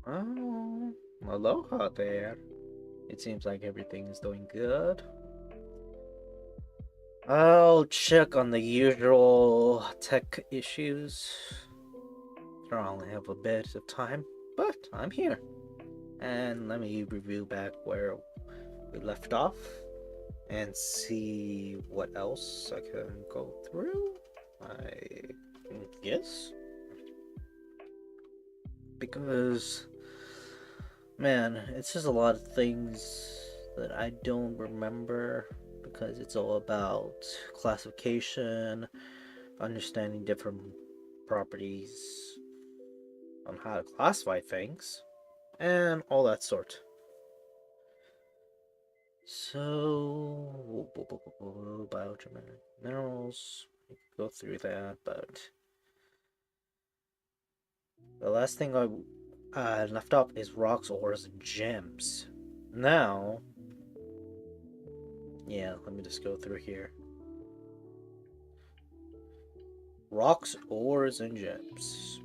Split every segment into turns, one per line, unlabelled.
Oh, aloha there. It seems like everything's doing good. I'll check on the usual tech issues. I only have a bit of time, but I'm here. And let me review back where we left off and see what else I can go through. I guess. Because, man, it's just a lot of things that I don't remember because it's all about classification, understanding different properties on how to classify things, and all that sort. So, biogenetic minerals, we could go through that, but the last thing I left off is rocks, ores, and gems. Now, yeah, let me just go through here. Rocks, ores, and gems.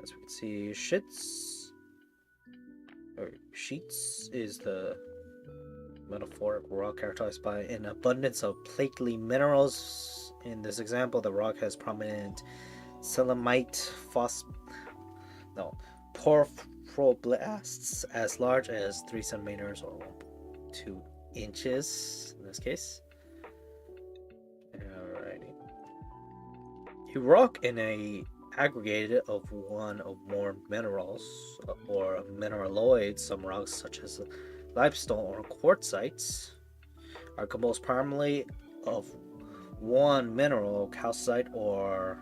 As we can see, sheets is the metaphoric rock characterized by an abundance of plately minerals. In this example, the rock has prominent selenite, no, porphyroblasts as large as 3 centimeters or 2 inches in this case. Alrighty. A rock in a aggregate of one or more minerals or mineraloids. Some rocks, such as limestone or quartzites, are composed primarily of one mineral, calcite or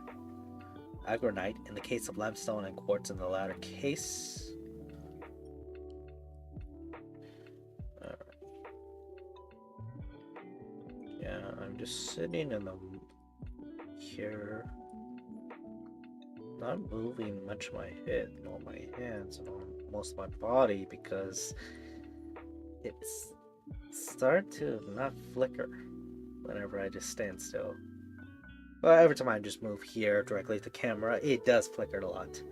aragonite in the case of limestone and quartz in the latter case. Yeah, I'm just sitting in the here, not moving much of my head nor my hands nor most of my body because it's starting to not flicker whenever I just stand still. Well, every time I just move here directly to the camera, it does flicker a lot.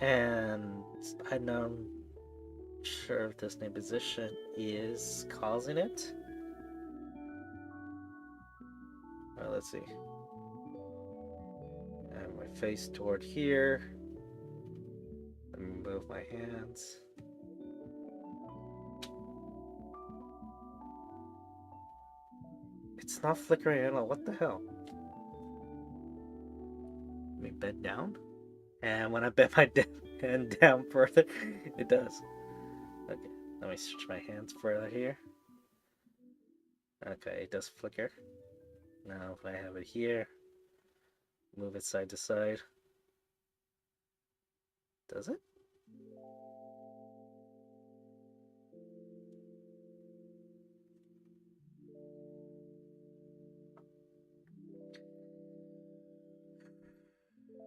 And I'm not sure if this new position is causing it. Well, let's see. And my face toward here. Let me move my hands. It's not flickering at all. What the hell? Let me bend down. And when I bend my hand down further, it does. Okay, let me switch my hands further here. Okay, it does flicker. Now if I have it here, move it side to side. Does it?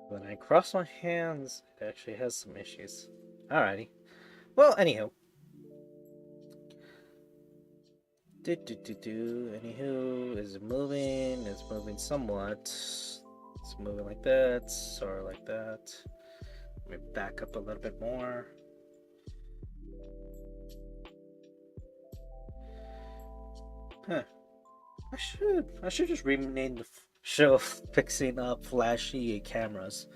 When I cross my hands, it actually has some issues. Alrighty. Well, anywho. Anywho, is it moving? It's moving somewhat. It's moving like that, or like that. Let me back up a little bit more. Huh. I should just rename the show fixing up flashy cameras.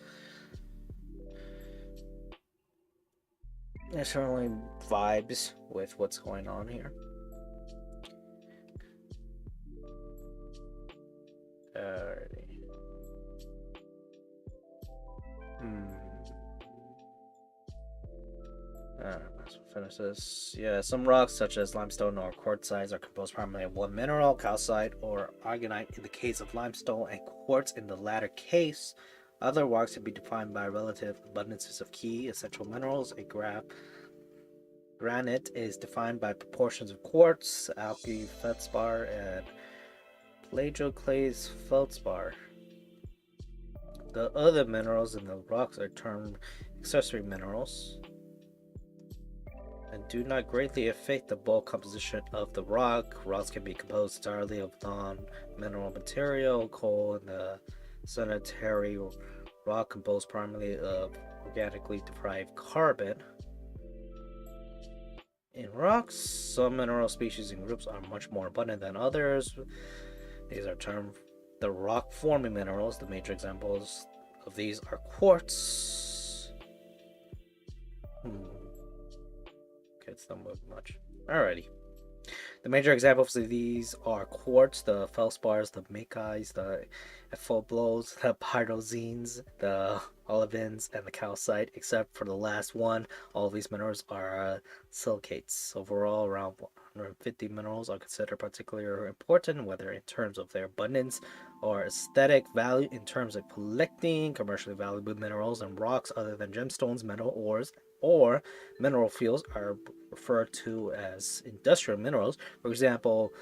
It certainly vibes with what's going on here. Alrighty. Let's finish this. Yeah, some rocks such as limestone or quartzite are composed primarily of one mineral, calcite or aragonite in the case of limestone and quartz in the latter case. Other rocks can be defined by relative abundances of key essential minerals. Granite is defined by proportions of quartz, alkali feldspar, and plagioclase feldspar. The other minerals in the rocks are termed accessory minerals and do not greatly affect the bulk composition of the rock. Rocks can be composed entirely of non-mineral material. Coal and the sanitary rock composed primarily of organically derived carbon. In rocks, some mineral species and groups are much more abundant than others. These are termed the rock-forming minerals. The major examples of these are quartz. Okay, it's not moving much. Alrighty. The major examples of these are quartz, the feldspars, the micas, the ephoblos, the pyroxenes, the olivines, and the calcite. Except for the last one, all of these minerals are silicates. Overall, around 150 minerals are considered particularly important, whether in terms of their abundance or aesthetic value. In terms of collecting commercially valuable minerals and rocks other than gemstones, metal ores, or mineral fields are referred to as industrial minerals. For example,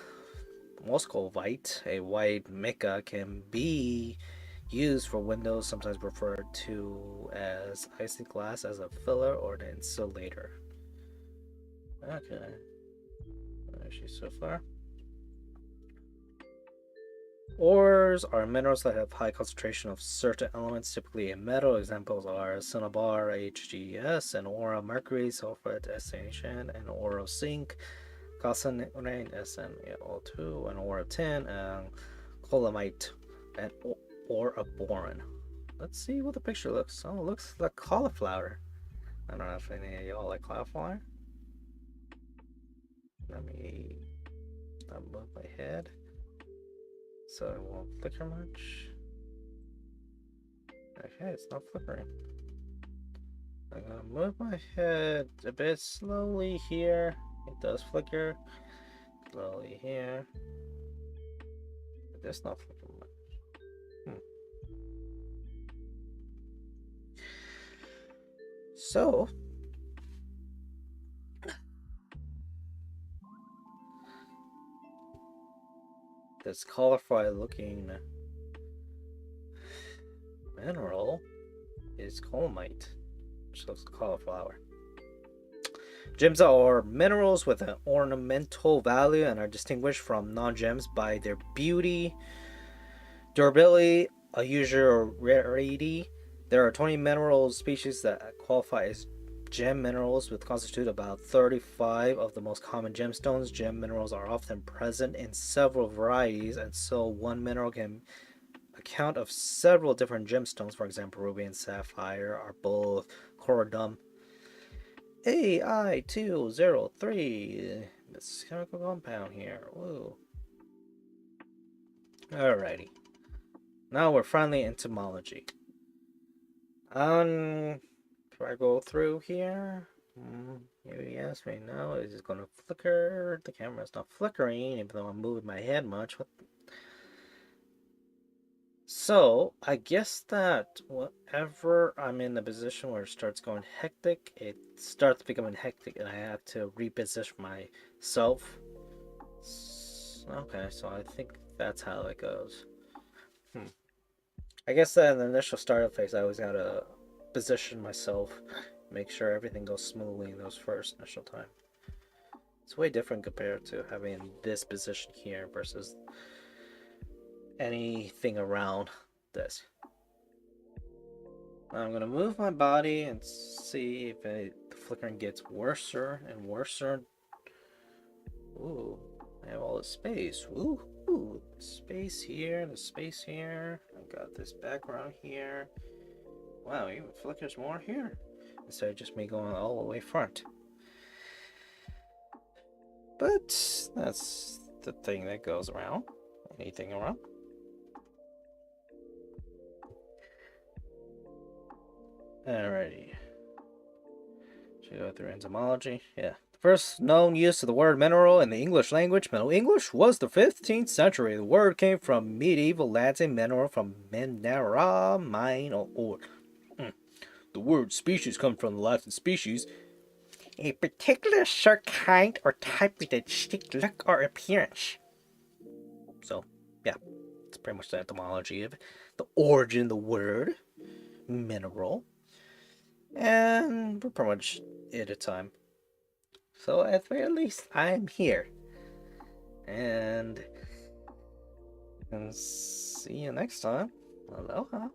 muscovite, a white mica, can be used for windows, sometimes referred to as isinglass as a filler or an insulator. Okay. Actually, so far. Ores are minerals that have high concentration of certain elements, typically in metal. Examples are cinnabar, HGS, and ora mercury, sulfate, SHN, and ora zinc, calcinate, SnO2, and ora tin, and colemite, and ora boron. Let's see what the picture looks. Oh, it looks like cauliflower. I don't know if any of y'all like cauliflower. Let me move my head so it won't flicker much. Okay, it's not flickering. I'm gonna move my head a bit slowly here. It does flicker. Slowly here. It's not flickering much. So, this cauliflower looking mineral is colemite, which looks like cauliflower. Gems are minerals with an ornamental value and are distinguished from non-gems by their beauty, durability, unusual rarity. There are 20 mineral species that qualify as gem minerals, which constitute about 35 of the most common gemstones. Gem minerals are often present in several varieties, and so one mineral can account of several different gemstones. For example, ruby and sapphire are both corundum AI203. This chemical compound here. Woo. Alrighty. Now we're finally in entomology. If I go through here, yes, right now is it gonna flicker? The camera's not flickering, even though I'm moving my head much. So I guess that whenever I'm in the position where it starts going hectic, it starts becoming hectic, and I have to reposition myself. Okay, so I think that's how it goes. I guess that in the initial startup phase, I always gotta position myself, make sure everything goes smoothly in those first initial time. It's way different compared to having this position here versus anything around this. I'm gonna move my body and see if the flickering gets worse and worse. Ooh, I have all this space. Ooh, space here, the space here. I've got this background here. Wow, even flickers more here instead of just me going all the way front. But that's the thing that goes around. Anything around. Alrighty. Should go through entomology. Yeah. The first known use of the word mineral in the English language, Middle English, was the 15th century. The word came from medieval Latin mineral from minera, mine, or ore. The word species comes from the Latin species, a particular sort, kind, or type with a distinct look or appearance. So, yeah, it's pretty much the etymology of the origin of the word mineral. And we're pretty much at a time. So at the very least, I'm here. And see you next time. Aloha.